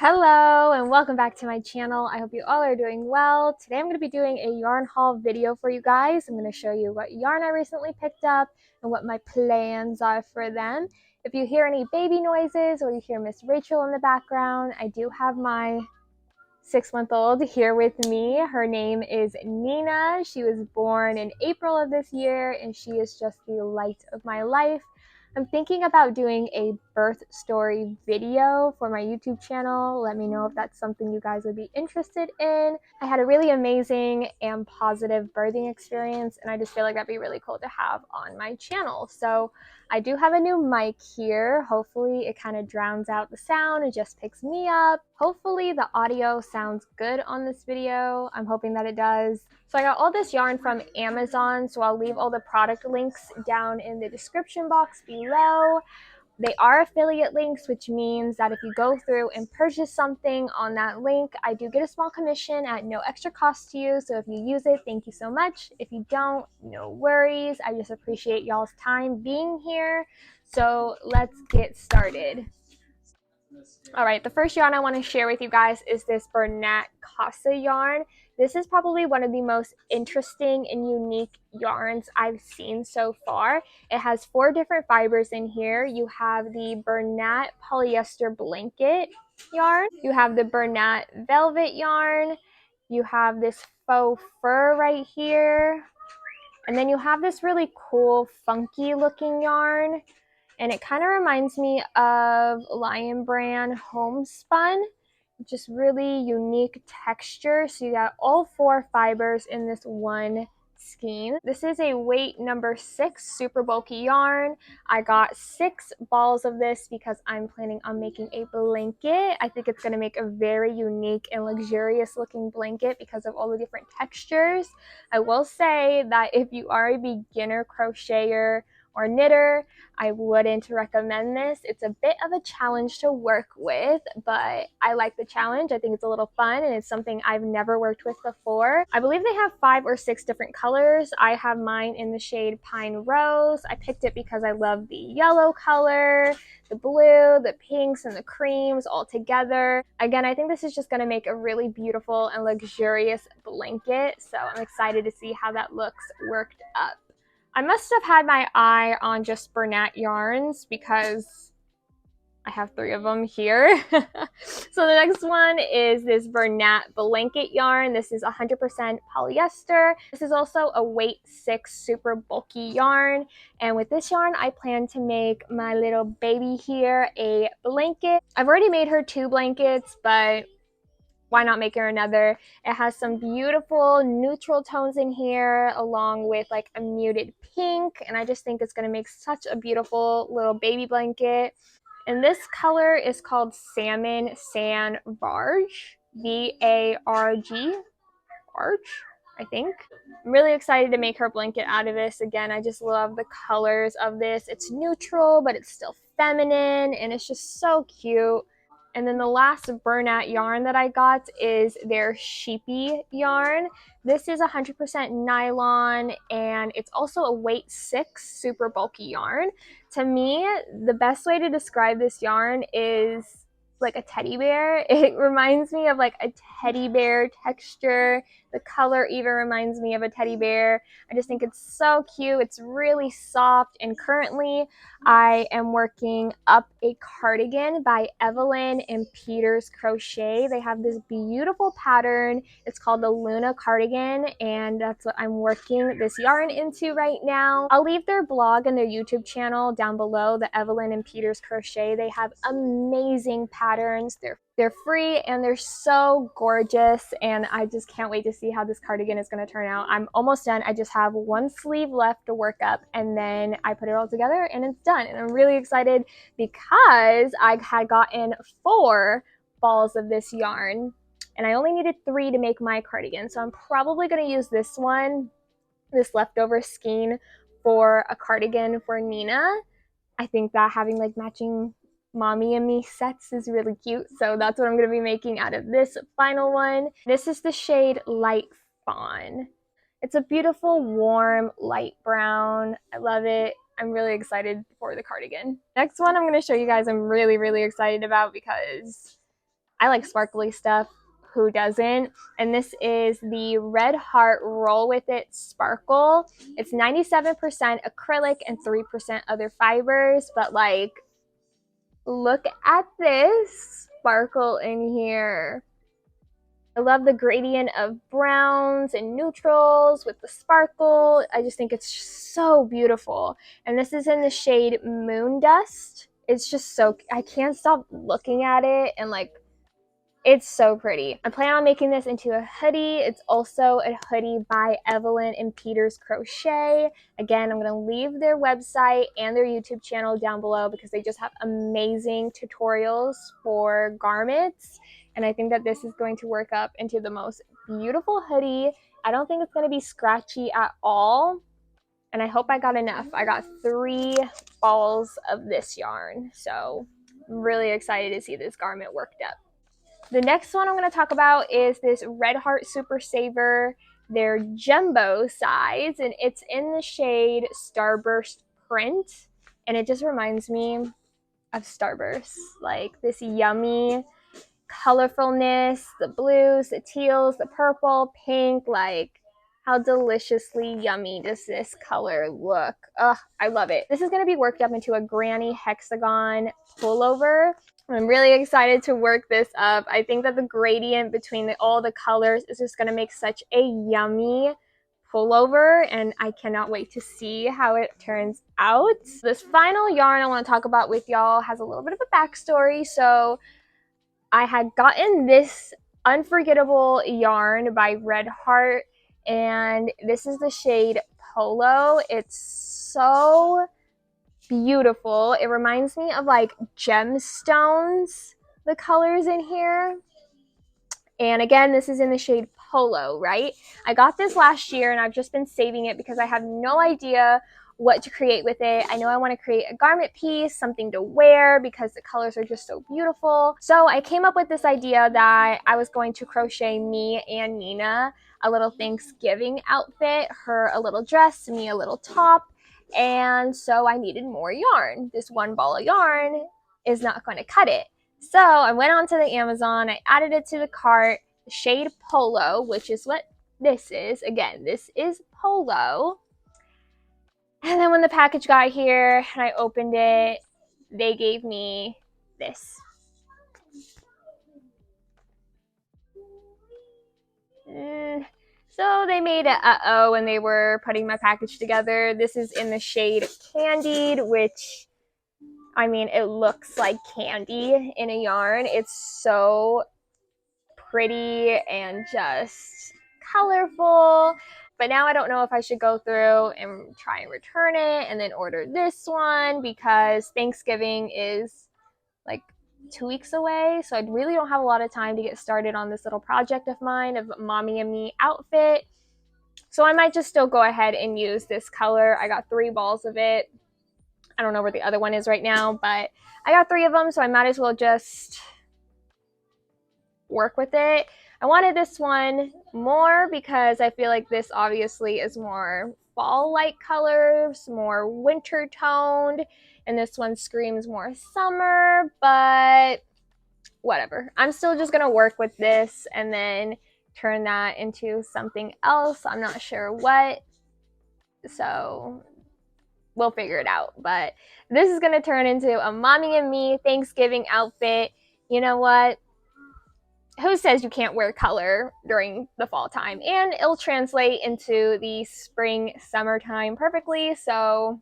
Hello and welcome back to my channel. I hope you all are doing well. Today I'm going to be doing a yarn haul video for you guys. I'm going to show you what yarn I recently picked up and what my plans are for them. If you hear any baby noises or you hear Miss Rachel in the background, I do have my 6-month-old here with me. Her name is Nina. She was born in April of this year and she is just the light of my life. I'm thinking about doing a birth story video for my YouTube channel. Let me know if that's something you guys would be interested in. I had a really amazing and positive birthing experience, and I just feel like that'd be really cool to have on my channel. So I do have a new mic here. Hopefully it kind of drowns out the sound and just picks me up. Hopefully the audio sounds good on this video. I'm hoping that it does. So I got all this yarn from Amazon, so I'll leave all the product links down in the description box below. They are affiliate links, which means that if you go through and purchase something on that link, I do get a small commission at no extra cost to you. So if you use it, thank you so much. If you don't, no worries. I just appreciate y'all's time being here. So let's get started. All right, the first yarn I want to share with you guys is this Bernat Casa yarn. This is probably one of the most interesting and unique yarns I've seen so far. It has 4 different fibers in here. You have the Bernat polyester blanket yarn. You have the Bernat velvet yarn. You have this faux fur right here. And then you have this really cool, funky looking yarn. And it kind of reminds me of Lion Brand Homespun. Just really unique texture. So you got all 4 fibers in this one skein. This is a weight number 6 super bulky yarn. I got 6 balls of this because I'm planning on making a blanket. I think it's going to make a very unique and luxurious looking blanket because of all the different textures. I will say that if you are a beginner crocheter or knitter, I wouldn't recommend this. It's a bit of a challenge to work with, but I like the challenge. I think it's a little fun and it's something I've never worked with before. I believe they have 5 or 6 different colors. I have mine in the shade Pine Rose. I picked it because I love the yellow color, the blue, the pinks, and the creams all together. Again, I think this is just going to make a really beautiful and luxurious blanket, so I'm excited to see how that looks worked up. I must have had my eye on just Bernat yarns because I have 3 of them here. So the next one is this Vernat blanket yarn. This is 100% polyester. This is also a weight 6 super bulky yarn. And with this yarn, I plan to make my little baby here a blanket. I've already made her 2 blankets, but why not make her another? It has some beautiful neutral tones in here along with like a muted pink, and I just think it's going to make such a beautiful little baby blanket. And this color is called Salmon Sand Varg, V-A-R-G, Varg, I think. I'm really excited to make her blanket out of this. Again, I just love the colors of this. It's neutral, but it's still feminine, and it's just so cute. And then the last Bernat yarn that I got is their Sheepy yarn. This is 100% nylon, and it's also a weight 6 super bulky yarn. To me, the best way to describe this yarn is like a teddy bear. It reminds me of like a teddy bear texture. The color even reminds me of a teddy bear. I just think it's so cute. It's really soft, and currently I am working up a cardigan by Evelyn and Peter's Crochet. They have this beautiful pattern. It's called the Luna cardigan, and that's what I'm working this yarn into right now. I'll leave their blog and their YouTube channel down below, the Evelyn and Peter's Crochet. They have amazing patterns. They're free and they're so gorgeous, and I just can't wait to see how this cardigan is going to turn out. I'm almost done. I just have 1 sleeve left to work up, and then I put it all together and it's done. And I'm really excited because I had gotten 4 balls of this yarn and I only needed 3 to make my cardigan. So I'm probably going to use this one, this leftover skein, for a cardigan for Nina. I think that having like matching mommy and me sets is really cute, so that's what I'm going to be making out of this final one. This is the shade Light Fawn. It's a beautiful warm light brown. I love it. I'm really excited for the cardigan. Next one I'm going to show you guys I'm really excited about because I like sparkly stuff. Who doesn't? And this is the Red Heart Roll With It Sparkle. It's 97% acrylic and 3% other fibers, but like, look at this sparkle in here. I love the gradient of browns and neutrals with the sparkle. I just think it's so beautiful. And this is in the shade Moon Dust. It's just so, I can't stop looking at it, and like, it's so pretty. I plan on making this into a hoodie. It's also a hoodie by Evelyn and Peter's Crochet. Again, I'm going to leave their website and their YouTube channel down below because they just have amazing tutorials for garments. And I think that this is going to work up into the most beautiful hoodie. I don't think it's going to be scratchy at all. And I hope I got enough. I got 3 balls of this yarn. So I'm really excited to see this garment worked up. The next one I'm going to talk about is this Red Heart Super Saver. They're jumbo size, and it's in the shade StarBurst Print. And it just reminds me of StarBurst. Like this yummy colorfulness, the blues, the teals, the purple, pink, like how deliciously yummy does this color look. Ugh, I love it. This is going to be worked up into a granny hexagon pullover. I'm really excited to work this up. I think that the gradient between all the colors is just going to make such a yummy pullover, and I cannot wait to see how it turns out. This final yarn I want to talk about with y'all has a little bit of a backstory. So I had gotten this Unforgettable yarn by Red Heart, and this is the shade Polo. It's so beautiful. It reminds me of like gemstones, the colors in here. And again, this is in the shade Polo, right? I got this last year and I've just been saving it because I have no idea what to create with it. I know I want to create a garment piece, something to wear because the colors are just so beautiful. So I came up with this idea that I was going to crochet me and Nina a little Thanksgiving outfit, her a little dress, me a little top. And so I needed more yarn. This 1 ball of yarn is not going to cut it. So I went onto the Amazon, I added it to the cart, the shade Polo, which is what this is. Again, this is Polo. And then when the package got here and I opened it, they gave me this. So they made a uh-oh when they were putting my package together. This is in the shade Candied, which, I mean, it looks like candy in a yarn. It's so pretty and just colorful. But now I don't know if I should go through and try and return it and then order this one because Thanksgiving is like 2 weeks away. So I really don't have a lot of time to get started on this little project of mine of mommy and me outfit. So I might just still go ahead and use this color. I got 3 balls of it. I don't know where the other one is right now, but I got 3 of them, so I might as well just work with it. I wanted this one more because I feel like this obviously is more fall-like colors, more winter toned, and this one screams more summer, but whatever. I'm still just gonna work with this and then turn that into something else. I'm not sure what, so we'll figure it out. But this is gonna turn into a mommy and me Thanksgiving outfit. You know what? Who says you can't wear color during the fall time? And it'll translate into the spring, summertime perfectly, so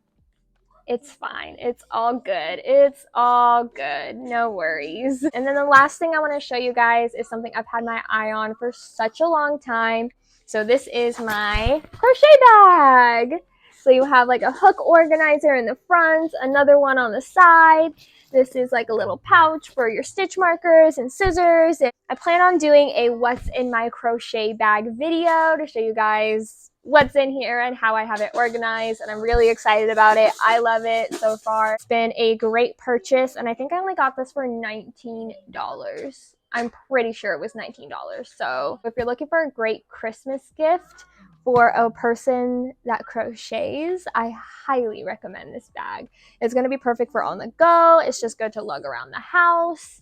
it's fine. It's all good. It's all good. No worries. And then the last thing I want to show you guys is something I've had my eye on for such a long time. So this is my crochet bag. So you have like a hook organizer in the front, another one on the side. This is like a little pouch for your stitch markers and scissors. And I plan on doing a what's in my crochet bag video to show you guys what's in here and how I have it organized, and I'm really excited about it. I love it so far. It's been a great purchase, and I think I only got this for $19. I'm pretty sure it was $19. So if you're looking for a great Christmas gift for a person that crochets, I highly recommend this bag. It's going to be perfect for on the go. It's just good to lug around the house.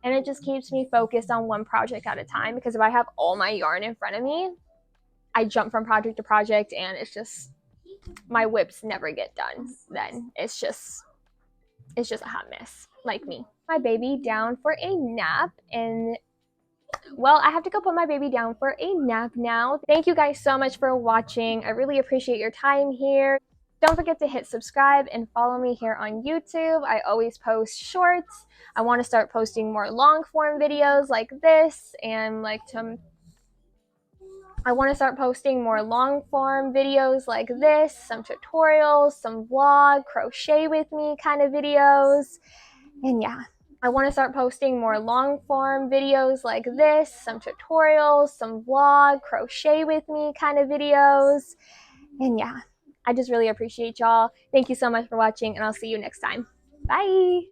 and it just keeps me focused on one project at a time, because if I have all my yarn in front of me, I jump from project to project and it's just, my whips never get done. Then it's just a hot mess, like me. My baby down for a nap, and well, I have to go put my baby down for a nap now. Thank you guys so much for watching. I really appreciate your time here. Don't forget to hit subscribe and follow me here on YouTube. I always post shorts. I want to start posting more long form videos like this, and I want to start posting more long form videos like this, some tutorials, some vlog, crochet with me kind of videos. And yeah, I want to start posting more long form videos like this, some tutorials, some vlog, crochet with me kind of videos. And yeah, I just really appreciate y'all. Thank you so much for watching, and I'll see you next time. Bye!